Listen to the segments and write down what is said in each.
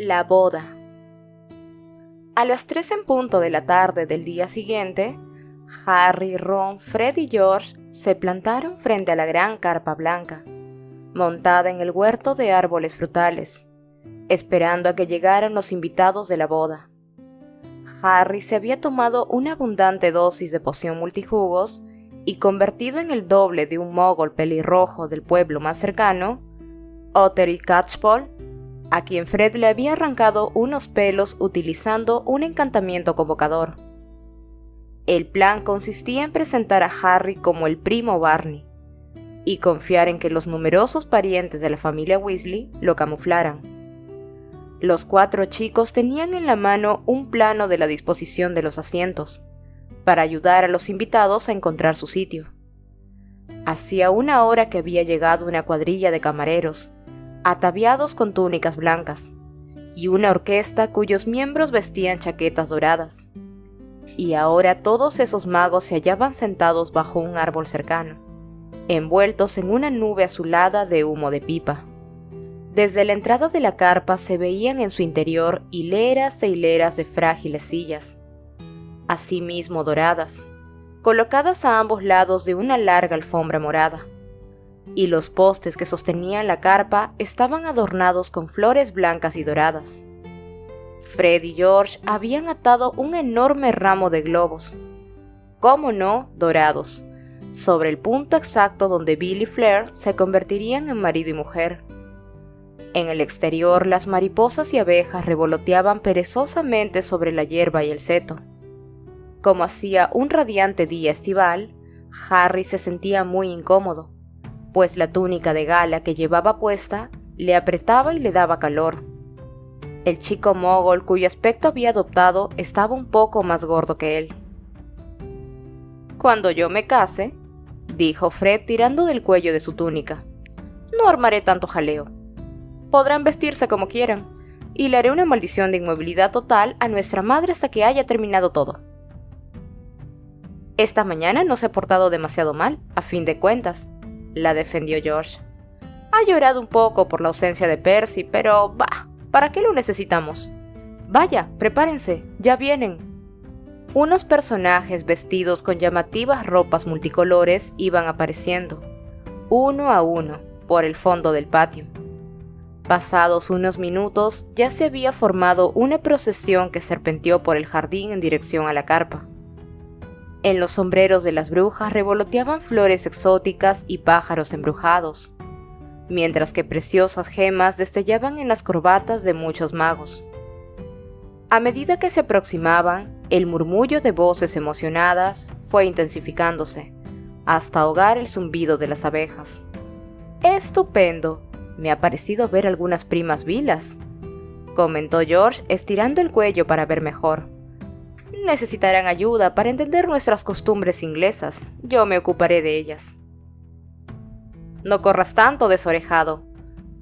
La boda. A las 3 en punto de la tarde del día siguiente, Harry, Ron, Fred y George se plantaron frente a la gran carpa blanca, montada en el huerto de árboles frutales, esperando a que llegaran los invitados de la boda. Harry se había tomado una abundante dosis de poción multijugos y convertido en el doble de un mogol pelirrojo del pueblo más cercano, Ottery Catchpole, a quien Fred le había arrancado unos pelos utilizando un encantamiento convocador. El plan consistía en presentar a Harry como el primo Barney y confiar en que los numerosos parientes de la familia Weasley lo camuflaran. Los 4 chicos tenían en la mano un plano de la disposición de los asientos, para ayudar a los invitados a encontrar su sitio. Hacía una hora que había llegado una cuadrilla de camareros, ataviados con túnicas blancas, y una orquesta cuyos miembros vestían chaquetas doradas. Y ahora todos esos magos se hallaban sentados bajo un árbol cercano, envueltos en una nube azulada de humo de pipa. Desde la entrada de la carpa se veían en su interior hileras e hileras de frágiles sillas, asimismo doradas, colocadas a ambos lados de una larga alfombra morada, y los postes que sostenían la carpa estaban adornados con flores blancas y doradas. Fred y George habían atado un enorme ramo de globos, cómo no, dorados, sobre el punto exacto donde Bill y Fleur se convertirían en marido y mujer. En el exterior, las mariposas y abejas revoloteaban perezosamente sobre la hierba y el seto. Como hacía un radiante día estival, Harry se sentía muy incómodo, pues la túnica de gala que llevaba puesta le apretaba y le daba calor. El chico mogol cuyo aspecto había adoptado estaba un poco más gordo que él. «Cuando yo me case», dijo Fred tirando del cuello de su túnica, «no armaré tanto jaleo. Podrán vestirse como quieran, y le haré una maldición de inmovilidad total a nuestra madre hasta que haya terminado todo. Esta mañana no se ha portado demasiado mal, a fin de cuentas», la defendió George. «Ha llorado un poco por la ausencia de Percy, pero bah, ¿para qué lo necesitamos? Vaya, prepárense, ya vienen». Unos personajes vestidos con llamativas ropas multicolores iban apareciendo, uno a uno, por el fondo del patio. Pasados unos minutos, ya se había formado una procesión que serpenteó por el jardín en dirección a la carpa. En los sombreros de las brujas revoloteaban flores exóticas y pájaros embrujados, mientras que preciosas gemas destellaban en las corbatas de muchos magos. A medida que se aproximaban, el murmullo de voces emocionadas fue intensificándose, hasta ahogar el zumbido de las abejas. «¡Estupendo! Me ha parecido ver algunas primas vilas», comentó George estirando el cuello para ver mejor. «Necesitarán ayuda para entender nuestras costumbres inglesas. Yo me ocuparé de ellas». «No corras tanto, desorejado»,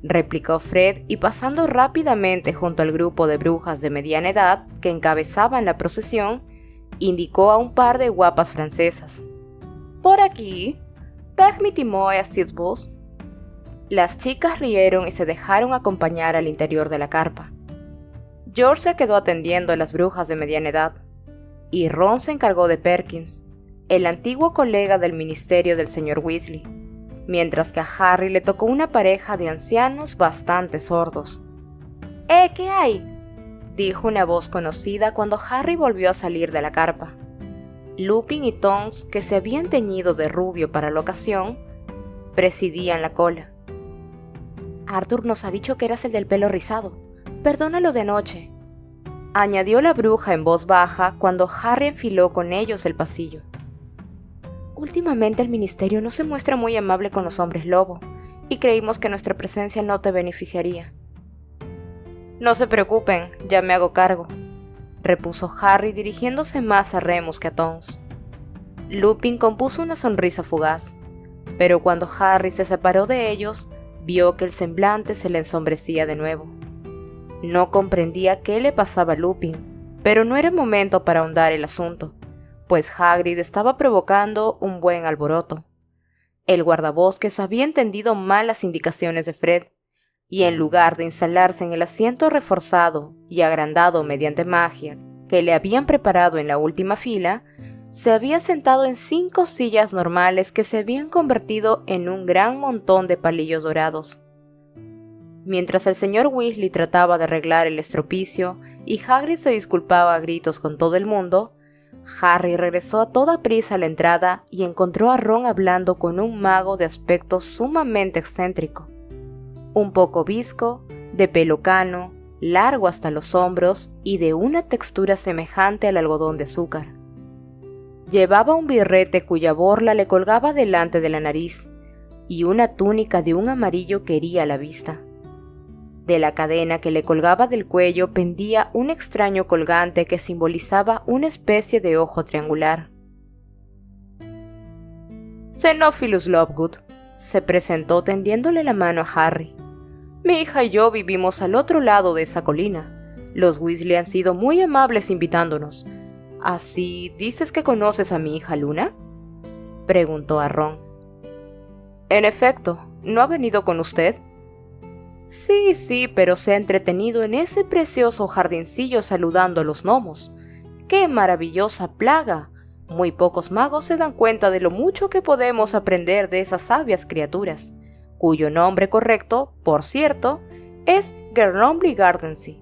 replicó Fred, y pasando rápidamente junto al grupo de brujas de mediana edad que encabezaban la procesión, indicó a un par de guapas francesas. «Por aquí, permettez-moi, s'il-vous». Las chicas rieron y se dejaron acompañar al interior de la carpa. George se quedó atendiendo a las brujas de mediana edad, y Ron se encargó de Perkins, el antiguo colega del ministerio del señor Weasley, mientras que a Harry le tocó una pareja de ancianos bastante sordos. ¿Qué hay?», dijo una voz conocida cuando Harry volvió a salir de la carpa. Lupin y Tonks, que se habían teñido de rubio para la ocasión, presidían la cola. «Arthur nos ha dicho que eras el del pelo rizado. Perdónalo de anoche», añadió la bruja en voz baja cuando Harry enfiló con ellos el pasillo. «Últimamente el ministerio no se muestra muy amable con los hombres lobo, y creímos que nuestra presencia no te beneficiaría». «No se preocupen, ya me hago cargo», repuso Harry dirigiéndose más a Remus que a Tonks. Lupin compuso una sonrisa fugaz, pero cuando Harry se separó de ellos, vio que el semblante se le ensombrecía de nuevo. No comprendía qué le pasaba a Lupin, pero no era momento para ahondar el asunto, pues Hagrid estaba provocando un buen alboroto. El guardabosques había entendido mal las indicaciones de Fred, y en lugar de instalarse en el asiento reforzado y agrandado mediante magia que le habían preparado en la última fila, se había sentado en 5 sillas normales que se habían convertido en un gran montón de palillos dorados. Mientras el señor Weasley trataba de arreglar el estropicio y Hagrid se disculpaba a gritos con todo el mundo, Harry regresó a toda prisa a la entrada y encontró a Ron hablando con un mago de aspecto sumamente excéntrico. Un poco visco, de pelo cano, largo hasta los hombros y de una textura semejante al algodón de azúcar. Llevaba un birrete cuya borla le colgaba delante de la nariz y una túnica de un amarillo que hería la vista. De la cadena que le colgaba del cuello pendía un extraño colgante que simbolizaba una especie de ojo triangular. Xenophilus Lovegood se presentó tendiéndole la mano a Harry. Mi hija y yo vivimos al otro lado de esa colina. Los Weasley han sido muy amables invitándonos. ¿Así dices que conoces a mi hija Luna?, preguntó a Ron. En efecto, ¿no ha venido con usted? Sí, pero se ha entretenido en ese precioso jardincillo saludando a los gnomos. ¡Qué maravillosa plaga! Muy pocos magos se dan cuenta de lo mucho que podemos aprender de esas sabias criaturas, cuyo nombre correcto, por cierto, es Gurnombley Gardensea.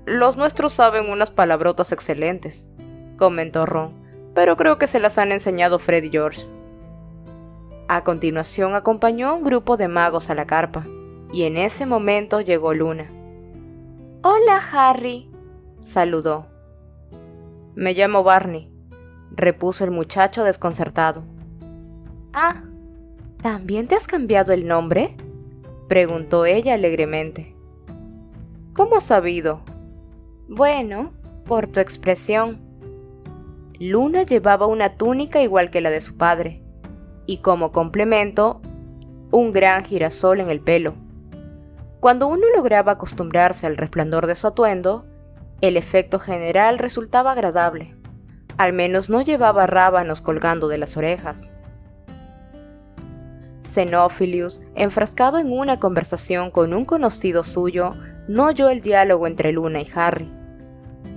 Los nuestros saben unas palabrotas excelentes, comentó Ron, pero creo que se las han enseñado Fred y George. A continuación acompañó a un grupo de magos a la carpa, y en ese momento llegó Luna. «Hola, Harry», saludó. «Me llamo Barney», repuso el muchacho desconcertado. «Ah, ¿también te has cambiado el nombre?», preguntó ella alegremente. «¿Cómo has sabido?». «Bueno, por tu expresión». Luna llevaba una túnica igual que la de su padre, y como complemento, un gran girasol en el pelo. Cuando uno lograba acostumbrarse al resplandor de su atuendo, el efecto general resultaba agradable. Al menos no llevaba rábanos colgando de las orejas. Xenophilius, enfrascado en una conversación con un conocido suyo, no oyó el diálogo entre Luna y Harry.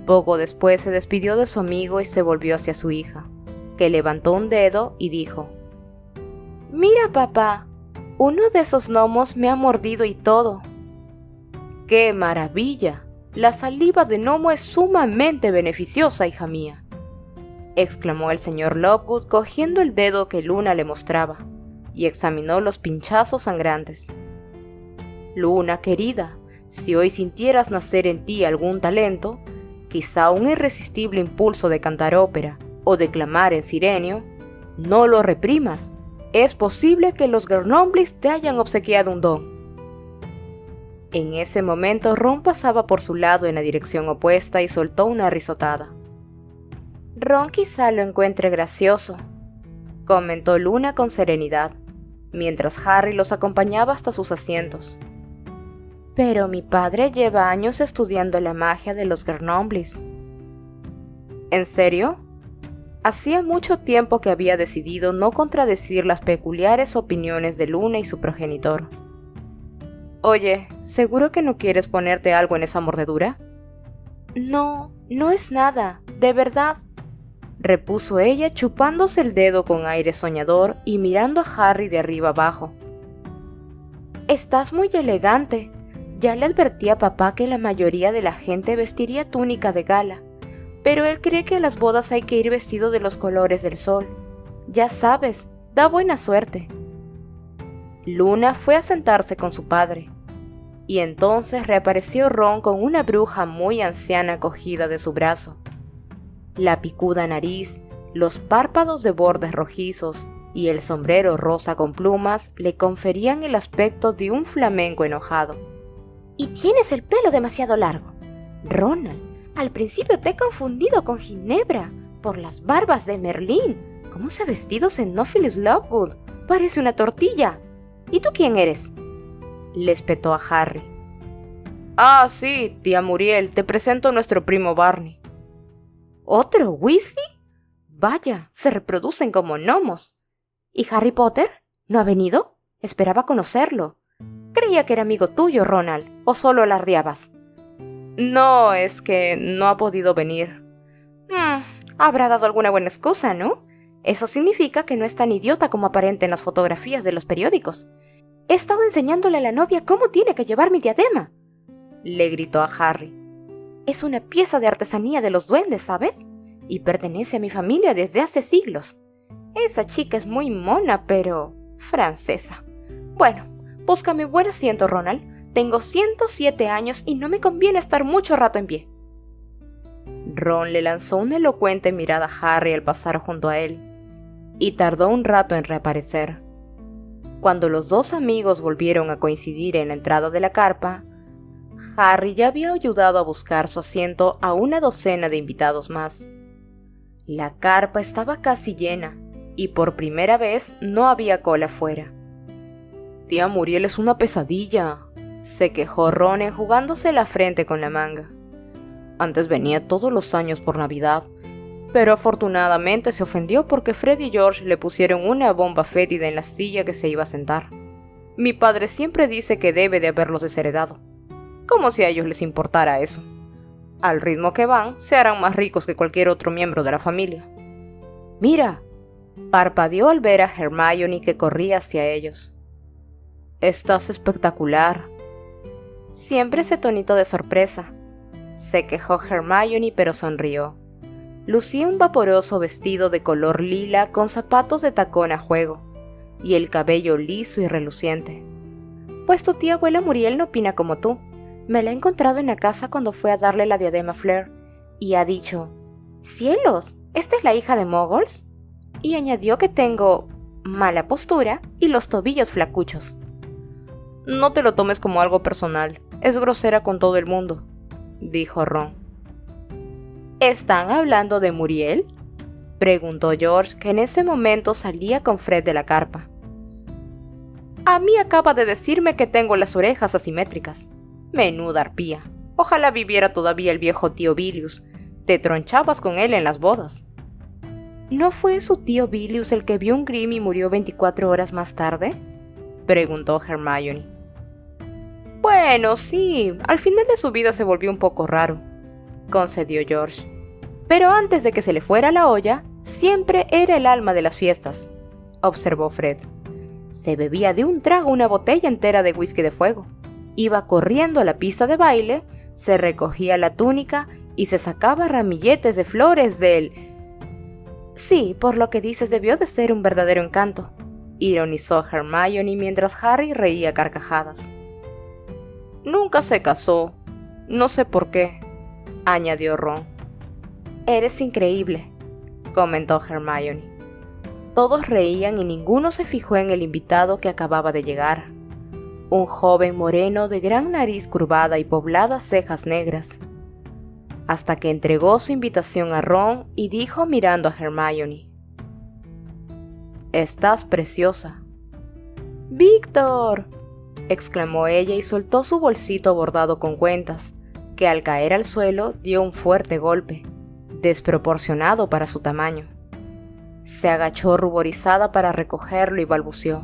Poco después se despidió de su amigo y se volvió hacia su hija, que levantó un dedo y dijo: «Mira, papá, uno de esos gnomos me ha mordido y todo». «¡Qué maravilla! La saliva de gnomo es sumamente beneficiosa, hija mía», exclamó el señor Lovegood cogiendo el dedo que Luna le mostraba, y examinó los pinchazos sangrantes. «Luna, querida, si hoy sintieras nacer en ti algún talento, quizá un irresistible impulso de cantar ópera o declamar en sirenio, no lo reprimas. Es posible que los Gurnombleys te hayan obsequiado un don». En ese momento Ron pasaba por su lado en la dirección opuesta y soltó una risotada. «Ron quizá lo encuentre gracioso», comentó Luna con serenidad, mientras Harry los acompañaba hasta sus asientos. «Pero mi padre lleva años estudiando la magia de los Gurnombleys». «¿En serio?». Hacía mucho tiempo que había decidido no contradecir las peculiares opiniones de Luna y su progenitor. «Oye, ¿seguro que no quieres ponerte algo en esa mordedura?». «No, no es nada, de verdad», repuso ella chupándose el dedo con aire soñador y mirando a Harry de arriba abajo. «Estás muy elegante. Ya le advertí a papá que la mayoría de la gente vestiría túnica de gala, pero él cree que a las bodas hay que ir vestido de los colores del sol. Ya sabes, da buena suerte». Luna fue a sentarse con su padre, y entonces reapareció Ron con una bruja muy anciana cogida de su brazo. La picuda nariz, los párpados de bordes rojizos y el sombrero rosa con plumas le conferían el aspecto de un flamenco enojado. «Y tienes el pelo demasiado largo. Ronald, al principio te he confundido con Ginebra por las barbas de Merlín. ¿Cómo se ha vestido Xenophilus Lovegood? Parece una tortilla. ¿Y tú quién eres?», le espetó a Harry. «Ah, sí, tía Muriel, te presento a nuestro primo Barney». «¿Otro Weasley? Vaya, se reproducen como gnomos. ¿Y Harry Potter? ¿No ha venido? Esperaba conocerlo. Creía que era amigo tuyo, Ronald, ¿o solo alardeabas? No, es que no ha podido venir. Habrá dado alguna buena excusa, ¿no? Eso significa que no es tan idiota como aparenta en las fotografías de los periódicos. He estado enseñándole a la novia cómo tiene que llevar mi diadema, le gritó a Harry. Es una pieza de artesanía de los duendes, ¿sabes? Y pertenece a mi familia desde hace siglos. Esa chica es muy mona, pero francesa. Bueno, búscame buen asiento, Ronald. Tengo 107 años y no me conviene estar mucho rato en pie. Ron le lanzó una elocuente mirada a Harry al pasar junto a él, y tardó un rato en reaparecer. Cuando los dos amigos volvieron a coincidir en la entrada de la carpa, Harry ya había ayudado a buscar su asiento a una docena de invitados más. La carpa estaba casi llena, y por primera vez no había cola afuera. «Tía Muriel es una pesadilla», se quejó Ron enjugándose la frente con la manga. Antes venía todos los años por Navidad, pero afortunadamente se ofendió porque Fred y George le pusieron una bomba fétida en la silla que se iba a sentar. Mi padre siempre dice que debe de haberlos desheredado, como si a ellos les importara eso. Al ritmo que van, se harán más ricos que cualquier otro miembro de la familia. «Mira», parpadeó al ver a Hermione que corría hacia ellos. «Estás espectacular». Siempre ese tonito de sorpresa, se quejó Hermione, pero sonrió. Lucía un vaporoso vestido de color lila con zapatos de tacón a juego, y el cabello liso y reluciente. Pues tu tía abuela Muriel no opina como tú. Me la he encontrado en la casa cuando fue a darle la diadema a Fleur, y ha dicho, «¡Cielos! ¿Esta es la hija de Muggles?» Y añadió que tengo mala postura y los tobillos flacuchos. «No te lo tomes como algo personal, es grosera con todo el mundo», dijo Ron. «¿Están hablando de Muriel?», preguntó George, que en ese momento salía con Fred de la carpa. «A mí acaba de decirme que tengo las orejas asimétricas. Menuda arpía. Ojalá viviera todavía el viejo tío Bilius. Te tronchabas con él en las bodas». «¿No fue su tío Bilius el que vio un Grim y murió 24 horas más tarde?», preguntó Hermione. «Bueno, sí, al final de su vida se volvió un poco raro», concedió George. «Pero antes de que se le fuera la olla, siempre era el alma de las fiestas», observó Fred. «Se bebía de un trago una botella entera de whisky de fuego. Iba corriendo a la pista de baile, se recogía la túnica y se sacaba ramilletes de flores del... Sí, por lo que dices debió de ser un verdadero encanto», ironizó Hermione mientras Harry reía carcajadas. «Nunca se casó. No sé por qué», añadió Ron. «Eres increíble», comentó Hermione. Todos reían y ninguno se fijó en el invitado que acababa de llegar. Un joven moreno de gran nariz curvada y pobladas cejas negras. Hasta que entregó su invitación a Ron y dijo mirando a Hermione: «Estás preciosa». «¡Víctor!», exclamó ella y soltó su bolsito bordado con cuentas, que al caer al suelo dio un fuerte golpe, desproporcionado para su tamaño. Se agachó ruborizada para recogerlo y balbuceó: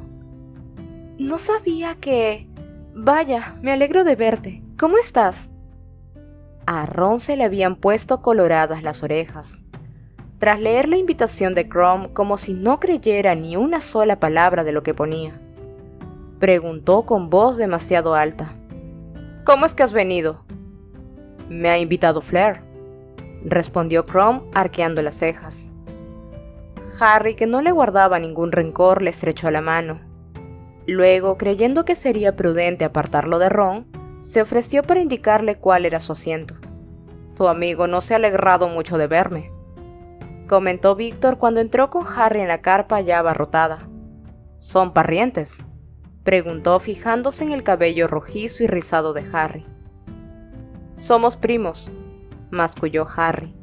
«No sabía que... Vaya, me alegro de verte. ¿Cómo estás?». A Ron se le habían puesto coloradas las orejas. Tras leer la invitación de Krum como si no creyera ni una sola palabra de lo que ponía, preguntó con voz demasiado alta: «¿Cómo es que has venido?». «Me ha invitado Fleur», respondió Krum arqueando las cejas. Harry, que no le guardaba ningún rencor, le estrechó la mano. Luego, creyendo que sería prudente apartarlo de Ron, se ofreció para indicarle cuál era su asiento. «Tu amigo no se ha alegrado mucho de verme», comentó Víctor cuando entró con Harry en la carpa ya abarrotada. «¿Son parientes?», preguntó fijándose en el cabello rojizo y rizado de Harry. «Somos primos», masculló Harry,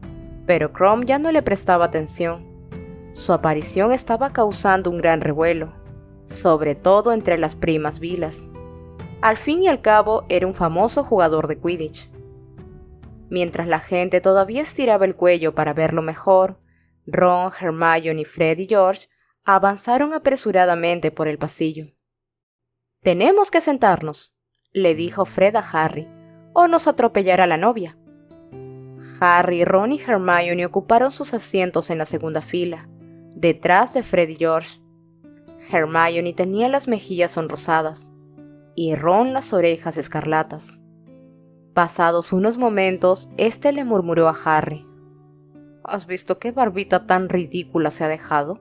pero Krum ya no le prestaba atención. Su aparición estaba causando un gran revuelo, sobre todo entre las primas vilas. Al fin y al cabo era un famoso jugador de Quidditch. Mientras la gente todavía estiraba el cuello para verlo mejor, Ron, Hermione, Fred y George avanzaron apresuradamente por el pasillo. «Tenemos que sentarnos», le dijo Fred a Harry, «o nos atropellará la novia». Harry, Ron y Hermione ocuparon sus asientos en la segunda fila, detrás de Fred y George. Hermione tenía las mejillas sonrosadas y Ron las orejas escarlatas. Pasados unos momentos, este le murmuró a Harry: «¿Has visto qué barbita tan ridícula se ha dejado?».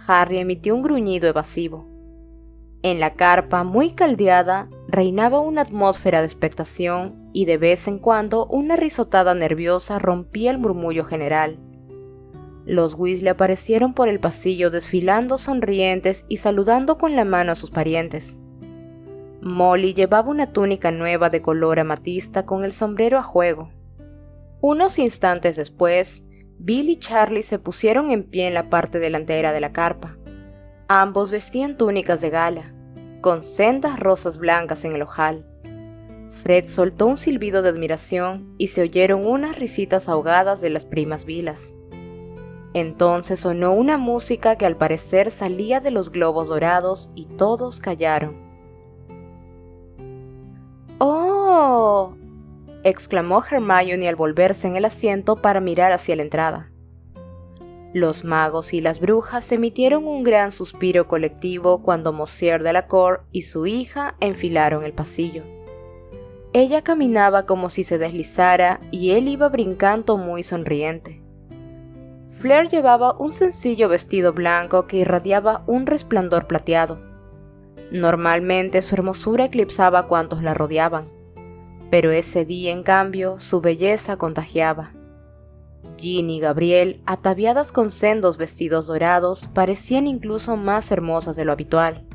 Harry emitió un gruñido evasivo. En la carpa, muy caldeada, reinaba una atmósfera de expectación y de vez en cuando una risotada nerviosa rompía el murmullo general. Los Weasley aparecieron por el pasillo desfilando sonrientes y saludando con la mano a sus parientes. Molly llevaba una túnica nueva de color amatista con el sombrero a juego. Unos instantes después, Bill y Charlie se pusieron en pie en la parte delantera de la carpa. Ambos vestían túnicas de gala, con sendas rosas blancas en el ojal. Fred soltó un silbido de admiración y se oyeron unas risitas ahogadas de las primas Vilas. Entonces sonó una música que al parecer salía de los globos dorados y todos callaron. «¡Oh!», exclamó Hermione al volverse en el asiento para mirar hacia la entrada. Los magos y las brujas emitieron un gran suspiro colectivo cuando Monsieur Delacour y su hija enfilaron el pasillo. Ella caminaba como si se deslizara y él iba brincando muy sonriente. Fleur llevaba un sencillo vestido blanco que irradiaba un resplandor plateado. Normalmente su hermosura eclipsaba a cuantos la rodeaban, pero ese día, en cambio, su belleza contagiaba. Ginny y Gabrielle, ataviadas con sendos vestidos dorados, parecían incluso más hermosas de lo habitual.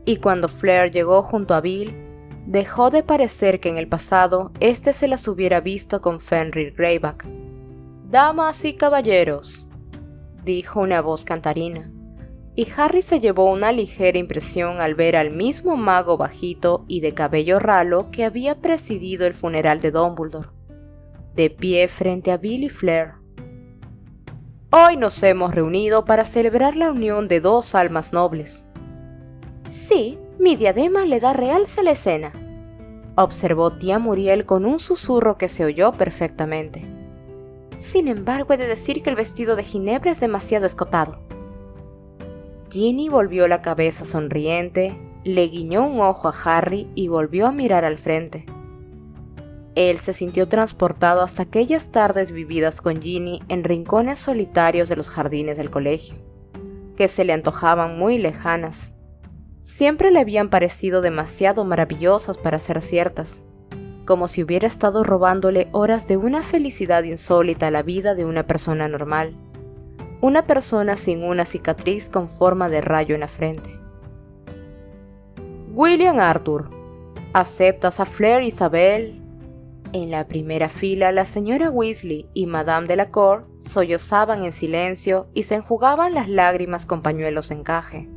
Y cuando Fleur llegó junto a Bill, dejó de parecer que en el pasado éste se las hubiera visto con Fenrir Greyback. «Damas y caballeros», dijo una voz cantarina, y Harry se llevó una ligera impresión al ver al mismo mago bajito y de cabello ralo que había presidido el funeral de Dumbledore, de pie frente a Bill y Fleur. «Hoy nos hemos reunido para celebrar la unión de dos almas nobles». «Sí, mi diadema le da realce a la escena», observó tía Muriel con un susurro que se oyó perfectamente. «Sin embargo, he de decir que el vestido de Ginebra es demasiado escotado». Ginny volvió la cabeza sonriente, le guiñó un ojo a Harry y volvió a mirar al frente. Él se sintió transportado hasta aquellas tardes vividas con Ginny en rincones solitarios de los jardines del colegio, que se le antojaban muy lejanas. Siempre le habían parecido demasiado maravillosas para ser ciertas, como si hubiera estado robándole horas de una felicidad insólita a la vida de una persona normal, una persona sin una cicatriz con forma de rayo en la frente. «William Arthur, ¿aceptas a Fleur Isabel?» En la primera fila, la señora Weasley y Madame Delacour sollozaban en silencio y se enjugaban las lágrimas con pañuelos de encaje.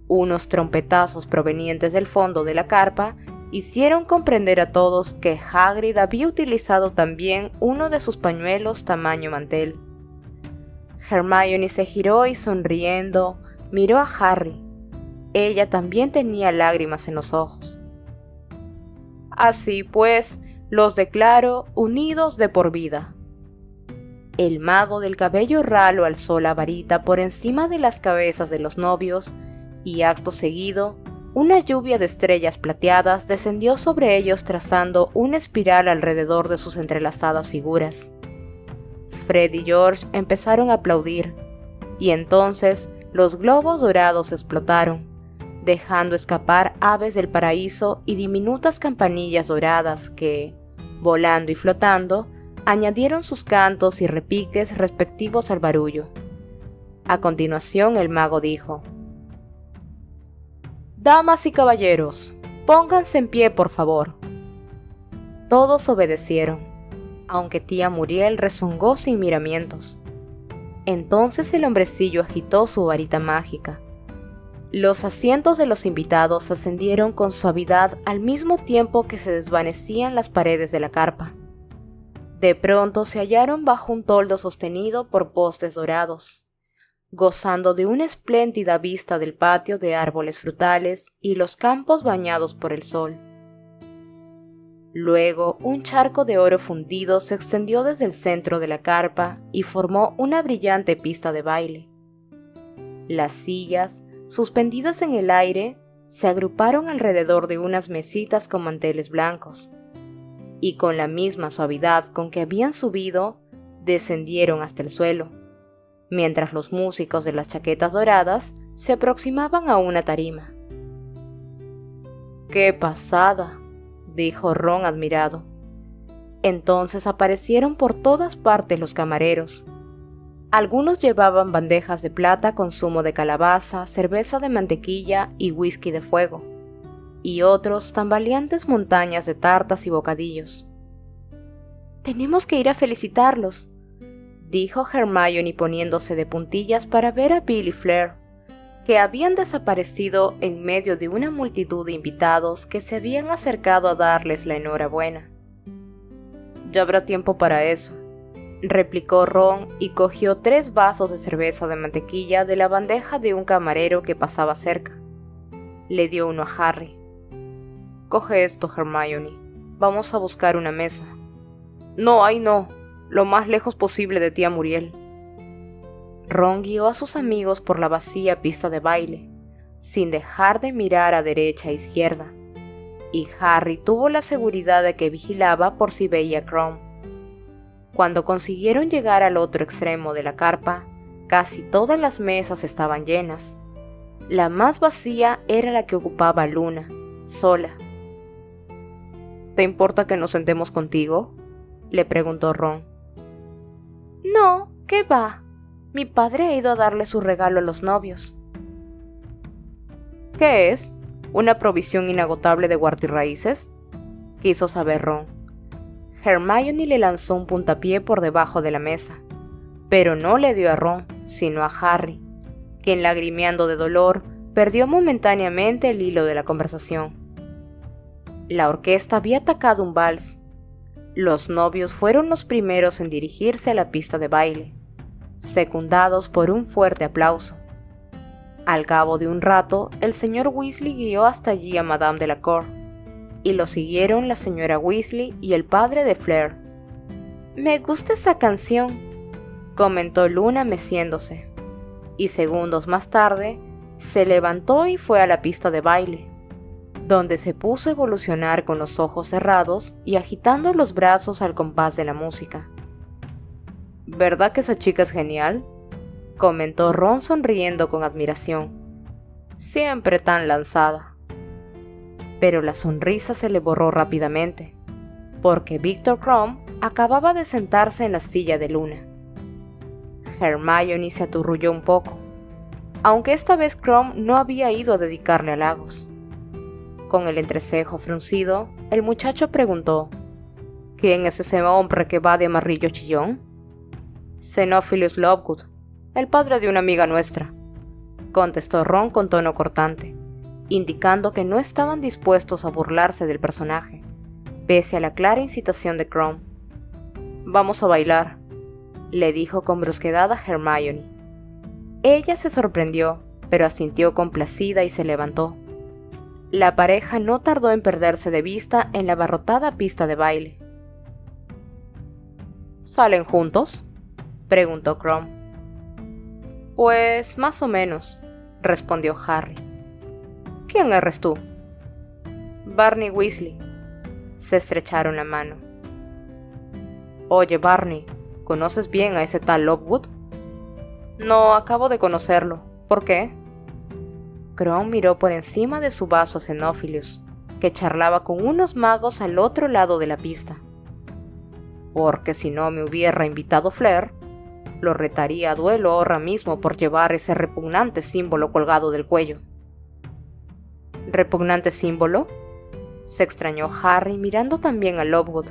Unos trompetazos provenientes del fondo de la carpa hicieron comprender a todos que Hagrid había utilizado también uno de sus pañuelos tamaño mantel. Hermione se giró y sonriendo miró a Harry. Ella también tenía lágrimas en los ojos. «Así pues, los declaro unidos de por vida». El mago del cabello ralo alzó la varita por encima de las cabezas de los novios y acto seguido, una lluvia de estrellas plateadas descendió sobre ellos trazando una espiral alrededor de sus entrelazadas figuras. Fred y George empezaron a aplaudir, y entonces los globos dorados explotaron, dejando escapar aves del paraíso y diminutas campanillas doradas que, volando y flotando, añadieron sus cantos y repiques respectivos al barullo. A continuación el mago dijo: «Damas y caballeros, pónganse en pie, por favor». Todos obedecieron, aunque tía Muriel rezongó sin miramientos. Entonces el hombrecillo agitó su varita mágica. Los asientos de los invitados ascendieron con suavidad al mismo tiempo que se desvanecían las paredes de la carpa. De pronto se hallaron bajo un toldo sostenido por postes dorados. gozando de una espléndida vista del patio de árboles frutales y los campos bañados por el sol. Luego, un charco de oro fundido se extendió desde el centro de la carpa y formó una brillante pista de baile. Las sillas, suspendidas en el aire, se agruparon alrededor de unas mesitas con manteles blancos, y con la misma suavidad con que habían subido, descendieron hasta el suelo, mientras los músicos de las chaquetas doradas se aproximaban a una tarima. ¡Qué pasada!, dijo Ron admirado. Entonces aparecieron por todas partes los camareros. Algunos llevaban bandejas de plata con zumo de calabaza, cerveza de mantequilla y whisky de fuego, y otros tambaleantes montañas de tartas y bocadillos. «Tenemos que ir a felicitarlos», dijo Hermione poniéndose de puntillas para ver a Bill y Fleur, que habían desaparecido en medio de una multitud de invitados que se habían acercado a darles la enhorabuena. «Ya habrá tiempo para eso», replicó Ron y cogió 3 vasos de cerveza de mantequilla de la bandeja de un camarero que pasaba cerca. Le dio uno a Harry. «Coge esto, Hermione. Vamos a buscar una mesa». «No, ay no. Lo más lejos posible de tía Muriel». Ron guió a sus amigos por la vacía pista de baile, sin dejar de mirar a derecha e izquierda, y Harry tuvo la seguridad de que vigilaba por si veía a Krum. Cuando consiguieron llegar al otro extremo de la carpa, casi todas las mesas estaban llenas. La más vacía era la que ocupaba Luna, sola. «¿Te importa que nos sentemos contigo?», le preguntó Ron. «No, ¿qué va? Mi padre ha ido a darle su regalo a los novios». «¿Qué es? ¿Una provisión inagotable de guardirraíces?», quiso saber Ron. Hermione le lanzó un puntapié por debajo de la mesa, pero no le dio a Ron, sino a Harry, quien, lagrimeando de dolor, perdió momentáneamente el hilo de la conversación. La orquesta había atacado un vals. Los novios fueron los primeros en dirigirse a la pista de baile, secundados por un fuerte aplauso. Al cabo de un rato, el señor Weasley guió hasta allí a Madame Delacour, y lo siguieron la señora Weasley y el padre de Fleur. «Me gusta esa canción», comentó Luna meciéndose, y segundos más tarde se levantó y fue a la pista de baile, donde se puso a evolucionar con los ojos cerrados y agitando los brazos al compás de la música. «¿Verdad que esa chica es genial?», comentó Ron sonriendo con admiración. «Siempre tan lanzada». Pero la sonrisa se le borró rápidamente, porque Víctor Krum acababa de sentarse en la silla de Luna. Hermione se aturrulló un poco, aunque esta vez Krum no había ido a dedicarle halagos. Con el entrecejo fruncido, el muchacho preguntó: «¿Quién es ese hombre que va de amarrillo chillón?». «Xenophilius Lovegood, el padre de una amiga nuestra», contestó Ron con tono cortante, indicando que no estaban dispuestos a burlarse del personaje, pese a la clara incitación de Krum. «Vamos a bailar», le dijo con brusquedad a Hermione. Ella se sorprendió, pero asintió complacida y se levantó. La pareja no tardó en perderse de vista en la abarrotada pista de baile. «¿Salen juntos?», preguntó Krum. «Pues más o menos», respondió Harry. «¿Quién eres tú?». «Barney Weasley». Se estrecharon la mano. «Oye, Barney, ¿conoces bien a ese tal Lovegood?». «No, acabo de conocerlo. ¿Por qué?». Krum miró por encima de su vaso a Xenophilius, que charlaba con unos magos al otro lado de la pista. «Porque si no me hubiera invitado Fleur, lo retaría a duelo ahora mismo por llevar ese repugnante símbolo colgado del cuello». «¿Repugnante símbolo?», se extrañó Harry mirando también a Lovegood.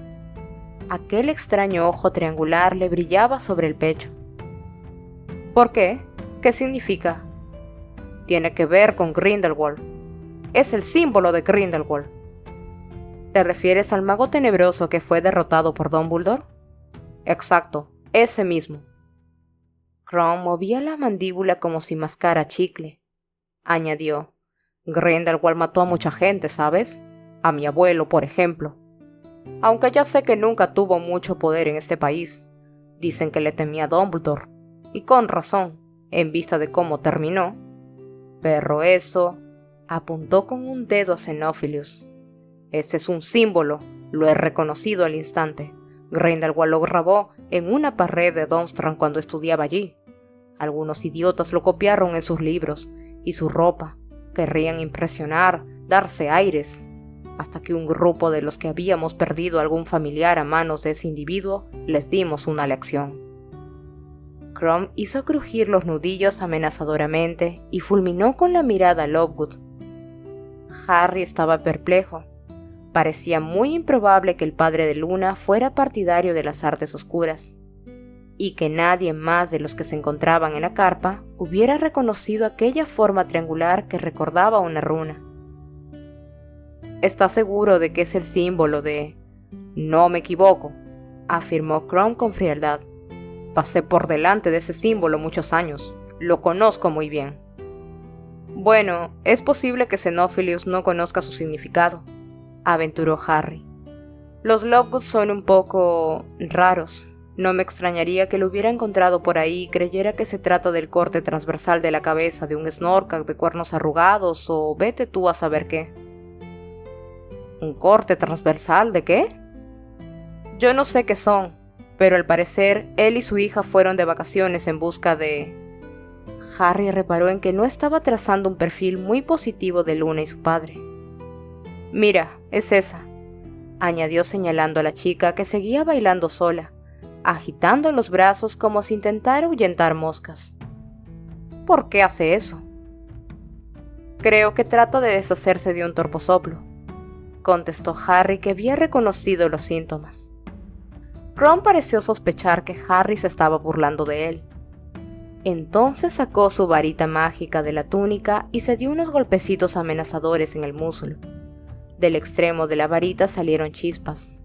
Aquel extraño ojo triangular le brillaba sobre el pecho. «¿Por qué? ¿Qué significa?». «Tiene que ver con Grindelwald. Es el símbolo de Grindelwald». «¿Te refieres al mago tenebroso que fue derrotado por Dumbledore?». «Exacto, ese mismo». Crom movía la mandíbula como si mascara chicle. Añadió: Grindelwald mató a mucha gente, ¿sabes? A mi abuelo, por ejemplo. Aunque ya sé que nunca tuvo mucho poder en este país. Dicen que le temía a Dumbledore, y con razón, en vista de cómo terminó. Pero eso... Apuntó con un dedo a Xenophilius. Ese es un símbolo, lo he reconocido al instante. Grindelwald lo grabó en una pared de Durmstrang cuando estudiaba allí. Algunos idiotas lo copiaron en sus libros y su ropa. Querrían impresionar, darse aires, hasta que un grupo de los que habíamos perdido algún familiar a manos de ese individuo les dimos una lección. Crom hizo crujir los nudillos amenazadoramente y fulminó con la mirada a Lovegood. Harry estaba perplejo. Parecía muy improbable que el padre de Luna fuera partidario de las artes oscuras, y que nadie más de los que se encontraban en la carpa hubiera reconocido aquella forma triangular que recordaba una runa. «¿Estás seguro de que es el símbolo de...?» «No me equivoco», afirmó Crom con frialdad. «Pasé por delante de ese símbolo muchos años. Lo conozco muy bien». «Bueno, es posible que Xenophilius no conozca su significado», aventuró Harry. «Los Lovegood son un poco... raros. No me extrañaría que lo hubiera encontrado por ahí y creyera que se trata del corte transversal de la cabeza de un Snorkack de cuernos arrugados o vete tú a saber qué». «¿Un corte transversal de qué?» «Yo no sé qué son, pero al parecer él y su hija fueron de vacaciones en busca de...» Harry reparó en que no estaba trazando un perfil muy positivo de Luna y su padre. «Mira, es esa», añadió señalando a la chica que seguía bailando sola, agitando los brazos como si intentara ahuyentar moscas. «¿Por qué hace eso?» «Creo que trata de deshacerse de un torposoplo», contestó Harry, que había reconocido los síntomas. Ron pareció sospechar que Harry se estaba burlando de él. Entonces sacó su varita mágica de la túnica y se dio unos golpecitos amenazadores en el muslo. Del extremo de la varita salieron chispas.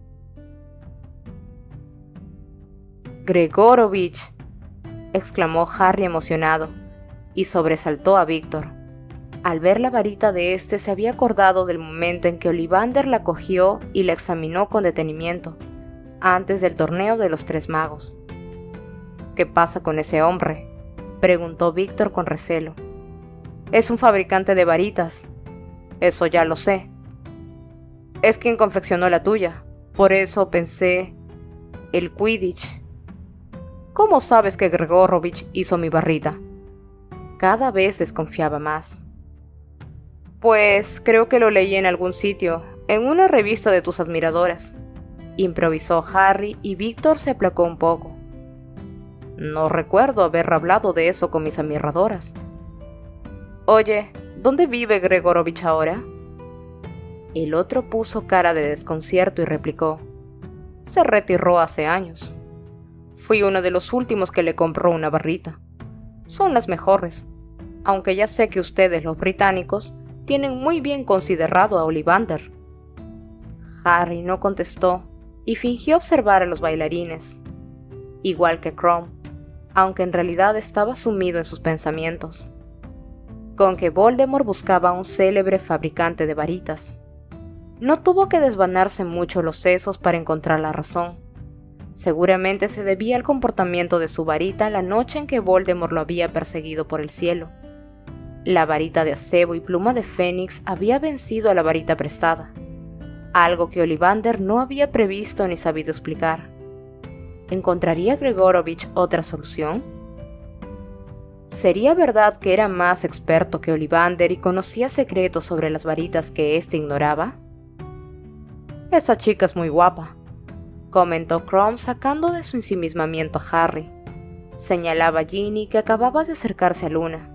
«Gregorovich», exclamó Harry emocionado, y sobresaltó a Víctor. Al ver la varita de este se había acordado del momento en que Ollivander la cogió y la examinó con detenimiento, antes del torneo de los Tres Magos. «¿Qué pasa con ese hombre?», preguntó Víctor con recelo. «Es un fabricante de varitas». «Eso ya lo sé». «Es quien confeccionó la tuya. Por eso pensé... el Quidditch». «¿Cómo sabes que Gregorovich hizo mi varita?» Cada vez desconfiaba más. «Pues creo que lo leí en algún sitio, en una revista de tus admiradoras», improvisó Harry y Víctor se aplacó un poco. «No recuerdo haber hablado de eso con mis admiradoras». «Oye, ¿dónde vive Gregorovich ahora?» El otro puso cara de desconcierto y replicó: «Se retiró hace años. Fui uno de los últimos que le compró una barrita. Son las mejores, aunque ya sé que ustedes, los británicos, tienen muy bien considerado a Ollivander». Harry no contestó y fingió observar a los bailarines, igual que Crom, aunque en realidad estaba sumido en sus pensamientos. Con que Voldemort buscaba a un célebre fabricante de varitas. No tuvo que desvanarse mucho los sesos para encontrar la razón. Seguramente se debía al comportamiento de su varita la noche en que Voldemort lo había perseguido por el cielo. La varita de acebo y pluma de fénix había vencido a la varita prestada, algo que Ollivander no había previsto ni sabido explicar. ¿Encontraría Gregorovich otra solución? ¿Sería verdad que era más experto que Ollivander y conocía secretos sobre las varitas que éste ignoraba? «Esa chica es muy guapa», comentó Crom sacando de su ensimismamiento a Harry. Señalaba a Ginny, que acababa de acercarse a Luna.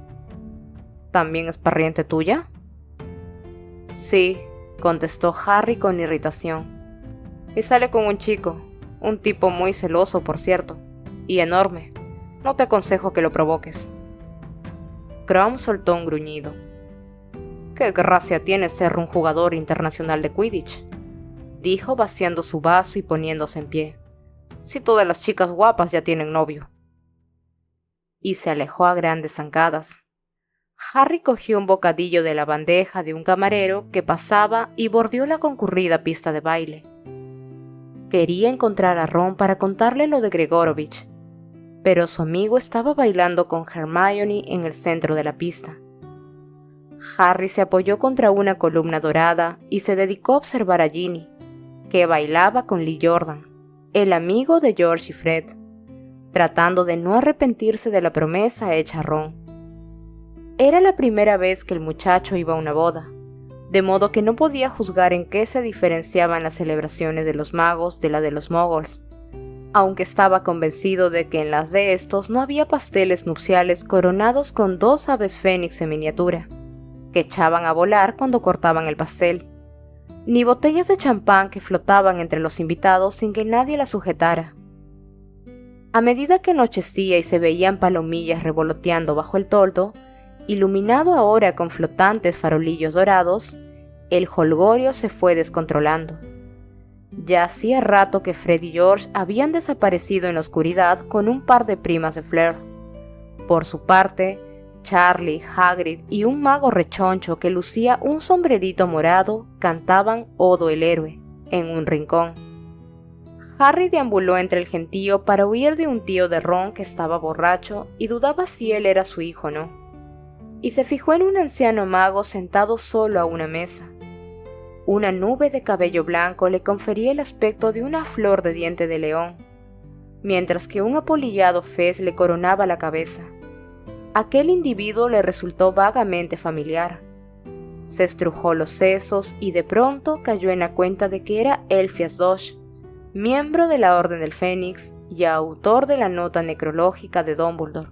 «¿También es pariente tuya?» «Sí», contestó Harry con irritación. «Y sale con un chico, un tipo muy celoso, por cierto, y enorme. No te aconsejo que lo provoques». Crom soltó un gruñido. «¿Qué gracia tiene ser un jugador internacional de Quidditch?», dijo vaciando su vaso y poniéndose en pie. «Si todas las chicas guapas ya tienen novio». y se alejó a grandes zancadas. Harry cogió un bocadillo de la bandeja de un camarero que pasaba y bordeó la concurrida pista de baile. Quería encontrar a Ron para contarle lo de Gregorovich, pero su amigo estaba bailando con Hermione en el centro de la pista. Harry se apoyó contra una columna dorada y se dedicó a observar a Ginny, que bailaba con Lee Jordan, el amigo de George y Fred, tratando de no arrepentirse de la promesa hecha a Ron. Era la primera vez que el muchacho iba a una boda, de modo que no podía juzgar en qué se diferenciaban las celebraciones de los magos de la de los muggles, aunque estaba convencido de que en las de estos no había pasteles nupciales coronados con 2 aves fénix en miniatura, que echaban a volar cuando cortaban el pastel, ni botellas de champán que flotaban entre los invitados sin que nadie las sujetara. A medida que anochecía y se veían palomillas revoloteando bajo el toldo, iluminado ahora con flotantes farolillos dorados, el jolgorio se fue descontrolando. Ya hacía rato que Fred y George habían desaparecido en la oscuridad con un par de primas de Fleur. Por su parte, Charlie, Hagrid y un mago rechoncho que lucía un sombrerito morado cantaban Odo el héroe, en un rincón. Harry deambuló entre el gentío para huir de un tío de Ron que estaba borracho y dudaba si él era su hijo o no, y se fijó en un anciano mago sentado solo a una mesa. Una nube de cabello blanco le confería el aspecto de una flor de diente de león, mientras que un apolillado fez le coronaba la cabeza. Aquel individuo le resultó vagamente familiar. Se estrujó los sesos y de pronto cayó en la cuenta de que era Elphias Doge, miembro de la Orden del Fénix y autor de la nota necrológica de Dumbledore.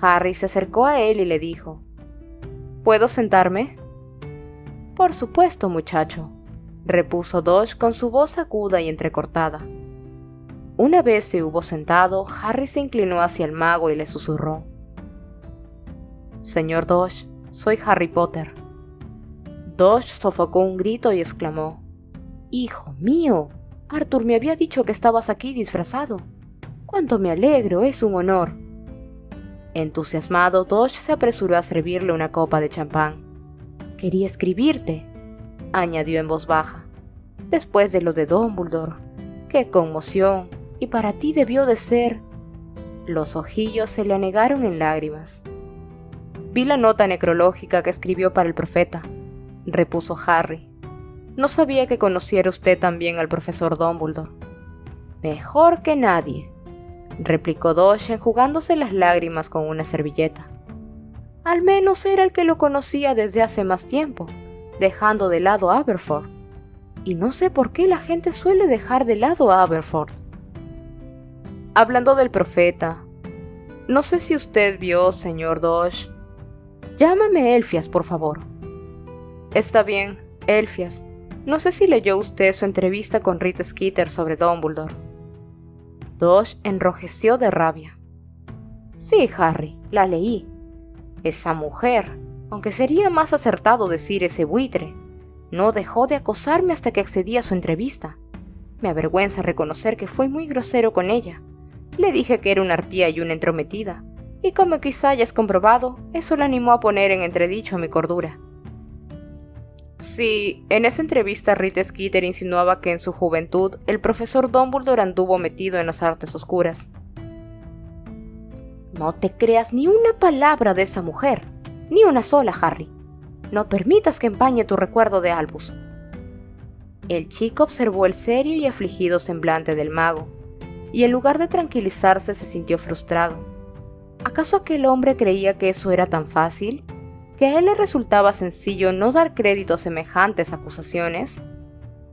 Harry se acercó a él y le dijo: ¿Puedo sentarme? Por supuesto, muchacho, repuso Doge con su voz aguda y entrecortada. Una vez se hubo sentado, Harry se inclinó hacia el mago y le susurró: Señor Doge, soy Harry Potter. Doge sofocó un grito y exclamó: ¡Hijo mío! Arthur me había dicho que estabas aquí disfrazado. ¡Cuánto me alegro! Es un honor. Entusiasmado, Doge se apresuró a servirle una copa de champán. Quería escribirte, añadió en voz baja. Después de lo de Dumbledore. ¡Qué conmoción! Y para ti debió de ser... Los ojillos se le anegaron en lágrimas. Vi la nota necrológica que escribió para el profeta, repuso Harry. No sabía que conociera usted también al profesor Dumbledore. Mejor que nadie, replicó Doge enjugándose las lágrimas con una servilleta. Al menos era el que lo conocía desde hace más tiempo, dejando de lado a Aberforth. Y no sé por qué la gente suele dejar de lado a Aberforth. Hablando del profeta, no sé si usted vio, señor Doge. Llámame Elphias, por favor. Está bien, Elphias. No sé si leyó usted su entrevista con Rita Skeeter sobre Dumbledore. Doge enrojeció de rabia. Sí, Harry, la leí. Esa mujer, aunque sería más acertado decir ese buitre, no dejó de acosarme hasta que accedí a su entrevista. Me avergüenza reconocer que fui muy grosero con ella. Le dije que era una arpía y una entrometida, y como quizá hayas comprobado, eso la animó a poner en entredicho mi cordura. Sí, en esa entrevista Rita Skeeter insinuaba que en su juventud el profesor Dumbledore anduvo metido en las artes oscuras. No te creas ni una palabra de esa mujer, ni una sola, Harry. No permitas que empañe tu recuerdo de Albus. El chico observó el serio y afligido semblante del mago, y en lugar de tranquilizarse se sintió frustrado. ¿Acaso aquel hombre creía que eso era tan fácil? ¿Que a él le resultaba sencillo no dar crédito a semejantes acusaciones?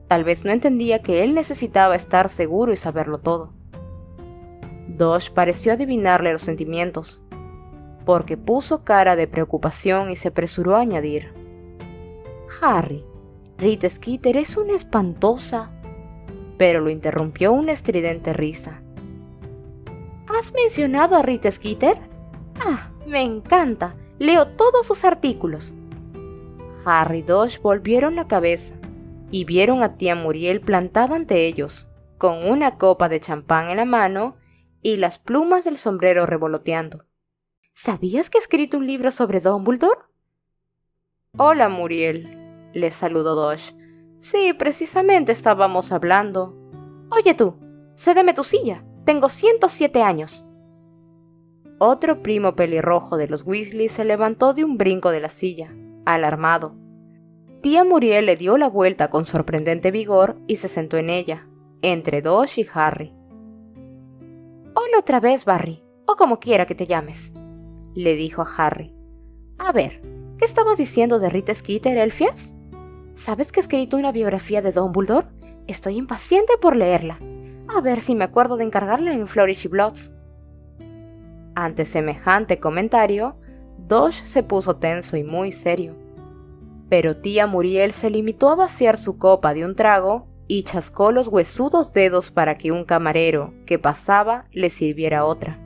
Tal vez no entendía que él necesitaba estar seguro y saberlo todo. Doge pareció adivinarle los sentimientos, porque puso cara de preocupación y se apresuró a añadir: Harry, Rita Skeeter es una espantosa... Pero lo interrumpió una estridente risa. ¿Has mencionado a Rita Skeeter? ¡Ah, me encanta! Leo todos sus artículos. Harry y Doge volvieron la cabeza y vieron a tía Muriel plantada ante ellos, con una copa de champán en la mano y las plumas del sombrero revoloteando. ¿Sabías que he escrito un libro sobre Dumbledore? Hola, Muriel, le saludó Dodge. Sí, precisamente estábamos hablando. Oye tú, cédeme tu silla, tengo 107 años. Otro primo pelirrojo de los Weasley se levantó de un brinco de la silla, alarmado. Tía Muriel le dio la vuelta con sorprendente vigor y se sentó en ella, entre Dodge y Harry. Hola otra vez, Barry, o como quiera que te llames, le dijo a Harry. A ver, ¿qué estabas diciendo de Rita Skeeter, Elfias? ¿Sabes que he escrito una biografía de Dumbledore? Estoy impaciente por leerla. A ver si me acuerdo de encargarla en Flourish y Bloods. Ante semejante comentario, Dodge se puso tenso y muy serio. Pero tía Muriel se limitó a vaciar su copa de un trago y chascó los huesudos dedos para que un camarero que pasaba le sirviera otra.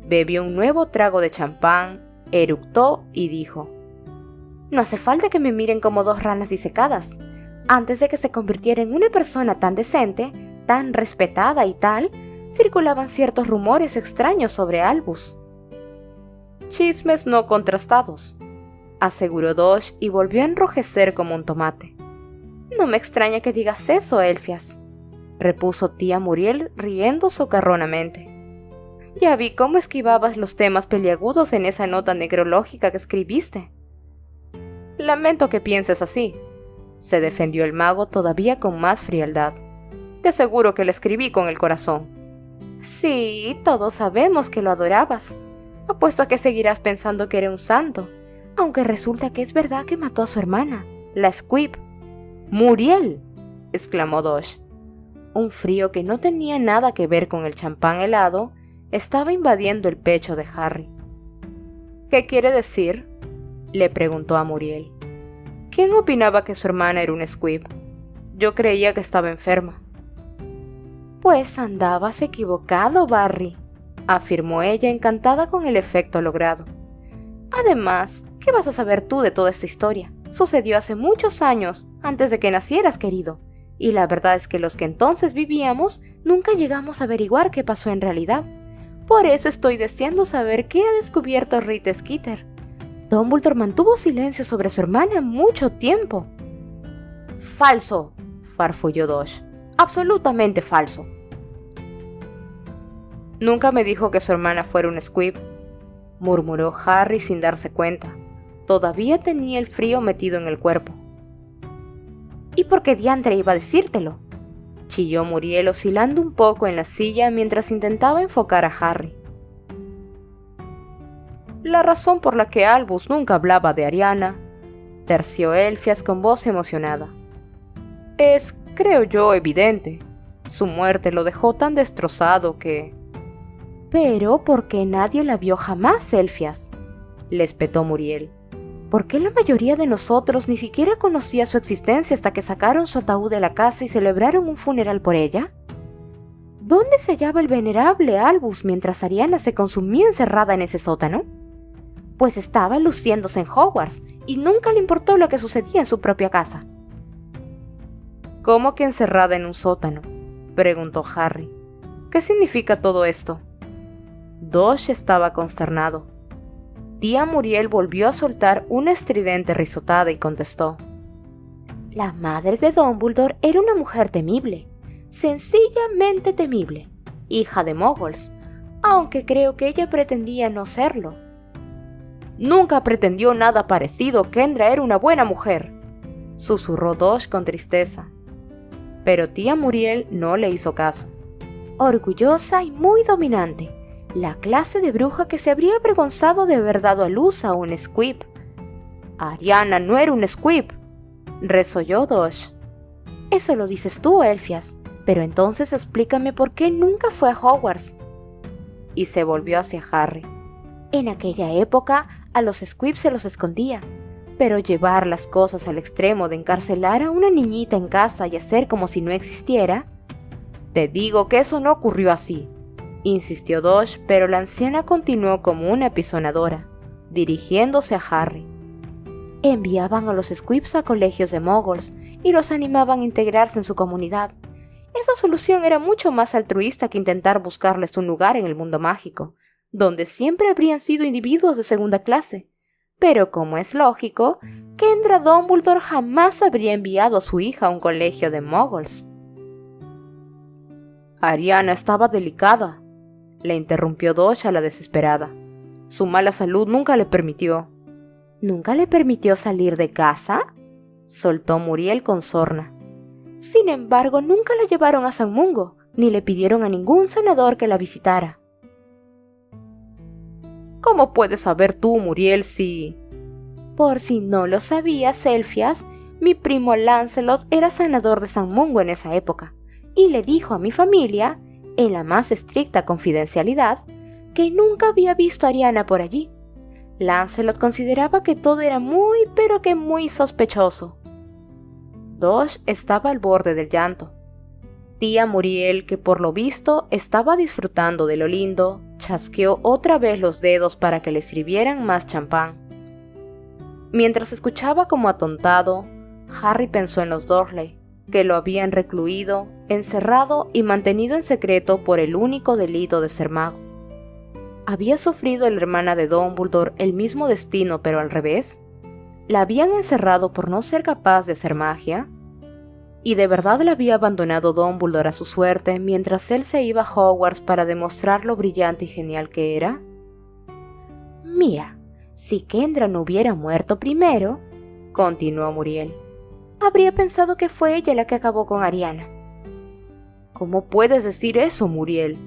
Bebió un nuevo trago de champán, eructó y dijo: No hace falta que me miren como dos ranas disecadas. Antes de que se convirtiera en una persona tan decente, tan respetada y tal, circulaban ciertos rumores extraños sobre Albus. Chismes no contrastados, aseguró Dodge y volvió a enrojecer como un tomate. No me extraña que digas eso, Elfias, repuso tía Muriel riendo socarronamente. Ya vi cómo esquivabas los temas peliagudos en esa nota necrológica que escribiste. Lamento que pienses así, se defendió el mago todavía con más frialdad. Te aseguro que la escribí con el corazón. Sí, todos sabemos que lo adorabas. Apuesto a que seguirás pensando que era un santo, aunque resulta que es verdad que mató a su hermana, la Squib. ¡Muriel!, exclamó Dodge. Un frío que no tenía nada que ver con el champán helado estaba invadiendo el pecho de Harry. ¿Qué quiere decir?, le preguntó a Muriel. ¿Quién opinaba que su hermana era un Squib? Yo creía que estaba enferma. Pues andabas equivocado, Barry, afirmó ella encantada con el efecto logrado. Además, ¿qué vas a saber tú de toda esta historia? Sucedió hace muchos años, antes de que nacieras, querido, y la verdad es que los que entonces vivíamos nunca llegamos a averiguar qué pasó en realidad. Por eso estoy deseando saber qué ha descubierto Rita Skeeter. Dumbledore mantuvo silencio sobre su hermana mucho tiempo. Falso, farfulló Dodge. Absolutamente falso. Nunca me dijo que su hermana fuera un Squib, murmuró Harry sin darse cuenta. Todavía tenía el frío metido en el cuerpo. ¿Y por qué diantre iba a decírtelo?, chilló Muriel oscilando un poco en la silla mientras intentaba enfocar a Harry. La razón por la que Albus nunca hablaba de Ariana, terció Elfias con voz emocionada, es, creo yo, evidente. Su muerte lo dejó tan destrozado que... Pero, ¿por qué nadie la vio jamás, Elfias?, le espetó Muriel. ¿Por qué la mayoría de nosotros ni siquiera conocía su existencia hasta que sacaron su ataúd de la casa y celebraron un funeral por ella? ¿Dónde se hallaba el venerable Albus mientras Ariana se consumía encerrada en ese sótano? Pues estaba luciéndose en Hogwarts y nunca le importó lo que sucedía en su propia casa. ¿Cómo que encerrada en un sótano?, preguntó Harry. ¿Qué significa todo esto? Dodge estaba consternado. Tía Muriel volvió a soltar una estridente risotada y contestó: La madre de Dumbledore era una mujer temible, sencillamente temible, hija de Muggles, aunque creo que ella pretendía no serlo. Nunca pretendió nada parecido. Kendra era una buena mujer, susurró Dodge con tristeza. Pero tía Muriel no le hizo caso. Orgullosa y muy dominante, la clase de bruja que se habría avergonzado de haber dado a luz a un Squib. Ariana no era un Squib, resolló Dodge. Eso lo dices tú, Elfias, pero entonces explícame por qué nunca fue a Hogwarts. Y se volvió hacia Harry. En aquella época, a los Squibs se los escondía, pero llevar las cosas al extremo de encarcelar a una niñita en casa y hacer como si no existiera... Te digo que eso no ocurrió así, insistió Dodge, pero la anciana continuó como una apisonadora, dirigiéndose a Harry. Enviaban a los Squibs a colegios de Muggles y los animaban a integrarse en su comunidad. esa solución era mucho más altruista que intentar buscarles un lugar en el mundo mágico, donde siempre habrían sido individuos de segunda clase. Pero como es lógico, Kendra Dumbledore jamás habría enviado a su hija a un colegio de muggles. Ariana estaba delicada, le interrumpió Dodge a la desesperada. Su mala salud nunca le permitió. ¿Nunca le permitió salir de casa?, soltó Muriel con sorna. Sin embargo, nunca la llevaron a San Mungo, ni le pidieron a ningún senador que la visitara. ¿Cómo puedes saber tú, Muriel, si...? Por si no lo sabías, Elfias, mi primo Lancelot era senador de San Mungo en esa época, y le dijo a mi familia, en la más estricta confidencialidad, que nunca había visto a Ariana por allí. Lancelot consideraba que todo era muy, pero que muy sospechoso. Dodge estaba al borde del llanto. Tía Muriel, que por lo visto estaba disfrutando de lo lindo, chasqueó otra vez los dedos para que le sirvieran más champán. Mientras escuchaba como atontado, Harry pensó en los Dursley, que lo habían recluido, encerrado y mantenido en secreto por el único delito de ser mago. ¿Había sufrido la hermana de Dumbledore el mismo destino pero al revés? ¿La habían encerrado por no ser capaz de hacer magia? ¿Y de verdad la había abandonado Dumbledore a su suerte mientras él se iba a Hogwarts para demostrar lo brillante y genial que era? Mira, si Kendra no hubiera muerto primero, continuó Muriel, habría pensado que fue ella la que acabó con Ariana. ¿Cómo puedes decir eso, Muriel?,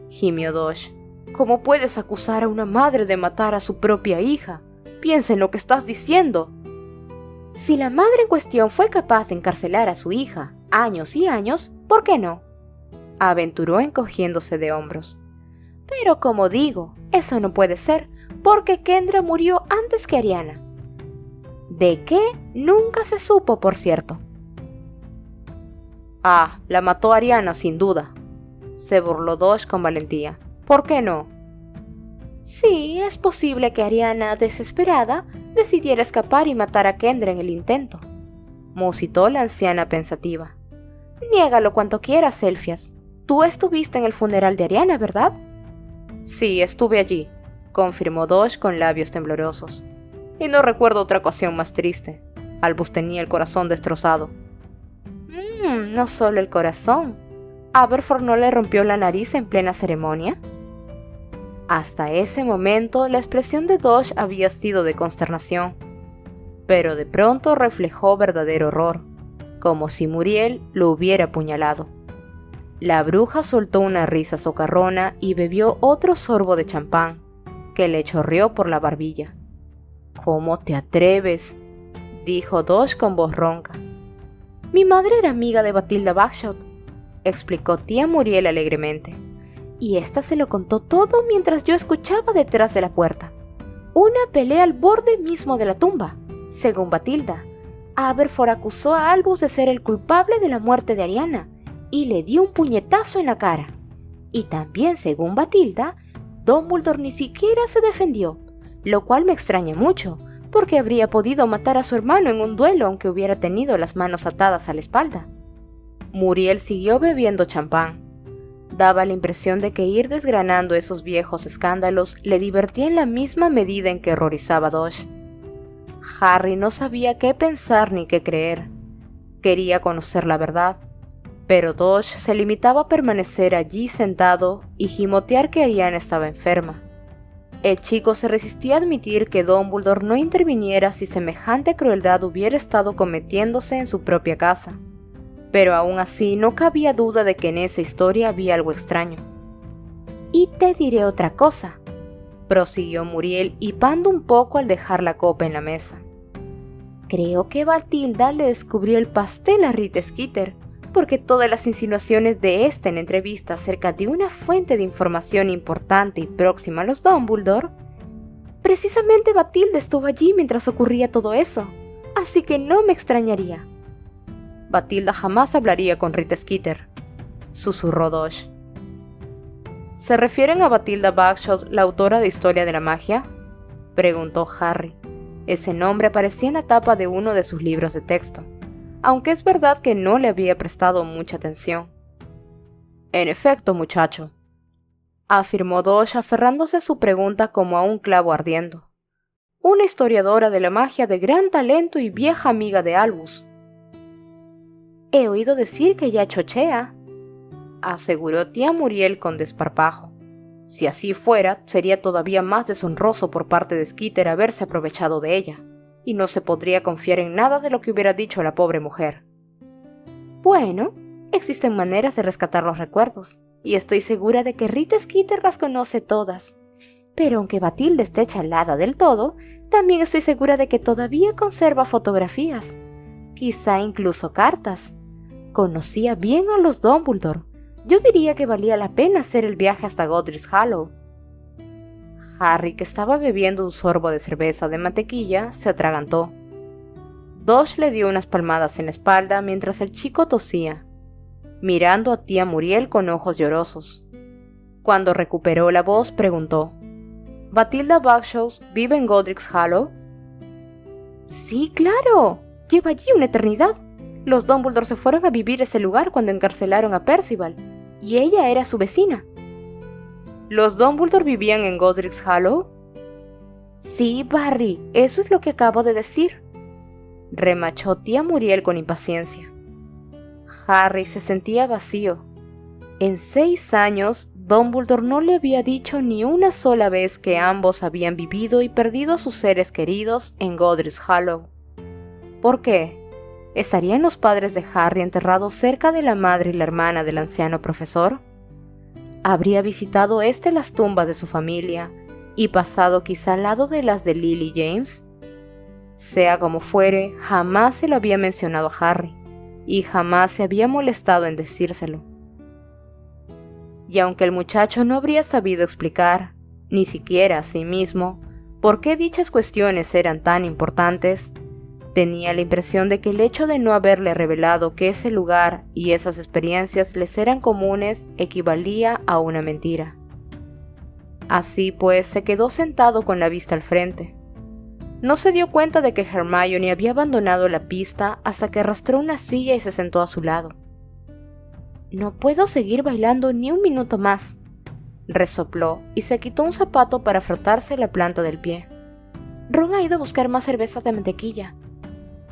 gimió Dodge. ¿Cómo puedes acusar a una madre de matar a su propia hija? Piensa en lo que estás diciendo. Si la madre en cuestión fue capaz de encarcelar a su hija años y años, ¿por qué no?, aventuró encogiéndose de hombros. Pero como digo, eso no puede ser, porque Kendra murió antes que Ariana. ¿De qué? Nunca se supo, por cierto. Ah, la mató Ariana sin duda, se burló Dodge con valentía. ¿Por qué no? Sí, es posible que Ariana, desesperada, decidiera escapar y matar a Kendra en el intento, musitó la anciana pensativa. Niégalo cuanto quieras, Elfias. Tú estuviste en el funeral de Ariana, ¿verdad? Sí, estuve allí, confirmó Dodge con labios temblorosos. Y no recuerdo otra ocasión más triste. Albus tenía el corazón destrozado. No solo el corazón. ¿Aberforth no le rompió la nariz en plena ceremonia? Hasta ese momento la expresión de Dodge había sido de consternación, pero de pronto reflejó verdadero horror, como si Muriel lo hubiera apuñalado. La bruja soltó una risa socarrona y bebió otro sorbo de champán, que le chorreó por la barbilla. ¿Cómo te atreves?, dijo Dodge con voz ronca. Mi madre era amiga de Bathilda Bagshot, explicó tía Muriel alegremente. Y ésta se lo contó todo mientras yo escuchaba detrás de la puerta. Una pelea al borde mismo de la tumba. Según Bathilda, Aberforth acusó a Albus de ser el culpable de la muerte de Ariana y le dio un puñetazo en la cara. Y también, según Bathilda, Dumbledore ni siquiera se defendió, lo cual me extraña mucho, porque habría podido matar a su hermano en un duelo aunque hubiera tenido las manos atadas a la espalda. Muriel siguió bebiendo champán. Daba la impresión de que ir desgranando esos viejos escándalos le divertía en la misma medida en que horrorizaba a Dodge. Harry no sabía qué pensar ni qué creer. Quería conocer la verdad, pero Dodge se limitaba a permanecer allí sentado y gimotear que Ariana estaba enferma. El chico se resistía a admitir que Dumbledore no interviniera si semejante crueldad hubiera estado cometiéndose en su propia casa. Pero aún así no cabía duda de que en esa historia había algo extraño. Y te diré otra cosa, prosiguió Muriel hipando un poco al dejar la copa en la mesa. Creo que Bathilda le descubrió el pastel a Rita Skeeter, porque todas las insinuaciones de esta en entrevista acerca de una fuente de información importante y próxima a los Dumbledore, precisamente Bathilda estuvo allí mientras ocurría todo eso, así que no me extrañaría. Bathilda jamás hablaría con Rita Skeeter, susurró Dodge. ¿Se refieren a Bathilda Bagshot, la autora de Historia de la Magia?, preguntó Harry. Ese nombre aparecía en la tapa de uno de sus libros de texto, aunque es verdad que no le había prestado mucha atención. En efecto, muchacho, afirmó Dodge aferrándose a su pregunta como a un clavo ardiendo. Una historiadora de la magia de gran talento y vieja amiga de Albus. He oído decir que ya chochea, aseguró tía Muriel con desparpajo. Si así fuera, sería todavía más deshonroso por parte de Skitter haberse aprovechado de ella, y no se podría confiar en nada de lo que hubiera dicho la pobre mujer. Bueno, existen maneras de rescatar los recuerdos, y estoy segura de que Rita Skeeter las conoce todas. Pero aunque Batilda esté chalada del todo, también estoy segura de que todavía conserva fotografías, quizá incluso cartas. Conocía bien a los Dumbledore. Yo diría que valía la pena hacer el viaje hasta Godric's Hollow. Harry, que estaba bebiendo un sorbo de cerveza de mantequilla, se atragantó. Dodge le dio unas palmadas en la espalda mientras el chico tosía, mirando a tía Muriel con ojos llorosos. Cuando recuperó la voz, preguntó: ¿Batilda Bagshot vive en Godric's Hollow? Sí, claro. Lleva allí una eternidad. Los Dumbledore se fueron a vivir ese lugar cuando encarcelaron a Percival, y ella era su vecina. ¿Los Dumbledore vivían en Godric's Hollow? Sí, Barry, eso es lo que acabo de decir, remachó tía Muriel con impaciencia. Harry se sentía vacío. En 6 años, Dumbledore no le había dicho ni una sola vez que ambos habían vivido y perdido a sus seres queridos en Godric's Hollow. ¿Por qué? ¿Estarían los padres de Harry enterrados cerca de la madre y la hermana del anciano profesor? ¿Habría visitado las tumbas de su familia y pasado quizá al lado de las de Lily James? Sea como fuere, jamás se lo había mencionado a Harry, y jamás se había molestado en decírselo. Y aunque el muchacho no habría sabido explicar, ni siquiera a sí mismo, por qué dichas cuestiones eran tan importantes, tenía la impresión de que el hecho de no haberle revelado que ese lugar y esas experiencias les eran comunes equivalía a una mentira. Así pues, se quedó sentado con la vista al frente. No se dio cuenta de que Hermione había abandonado la pista hasta que arrastró una silla y se sentó a su lado. «No puedo seguir bailando ni un minuto más», resopló y se quitó un zapato para frotarse la planta del pie. «Ron ha ido a buscar más cerveza de mantequilla.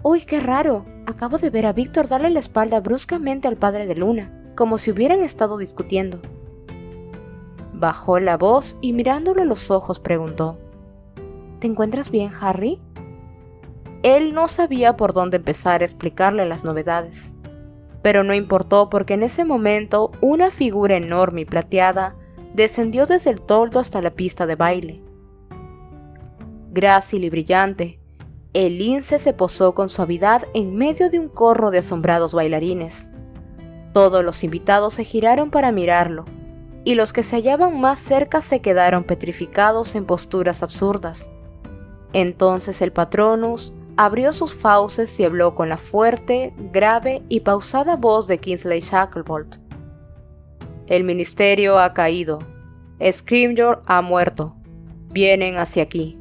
¡Uy, qué raro! Acabo de ver a Víctor darle la espalda bruscamente al padre de Luna, como si hubieran estado discutiendo». Bajó la voz y mirándolo a los ojos preguntó: «¿Te encuentras bien, Harry?» Él no sabía por dónde empezar a explicarle las novedades, pero no importó porque en ese momento una figura enorme y plateada descendió desde el toldo hasta la pista de baile. Grácil y brillante, el lince se posó con suavidad en medio de un corro de asombrados bailarines. Todos los invitados se giraron para mirarlo, y los que se hallaban más cerca se quedaron petrificados en posturas absurdas. Entonces el Patronus abrió sus fauces y habló con la fuerte, grave y pausada voz de Kingsley Shacklebolt. «El ministerio ha caído. Scrimgeour ha muerto. Vienen hacia aquí».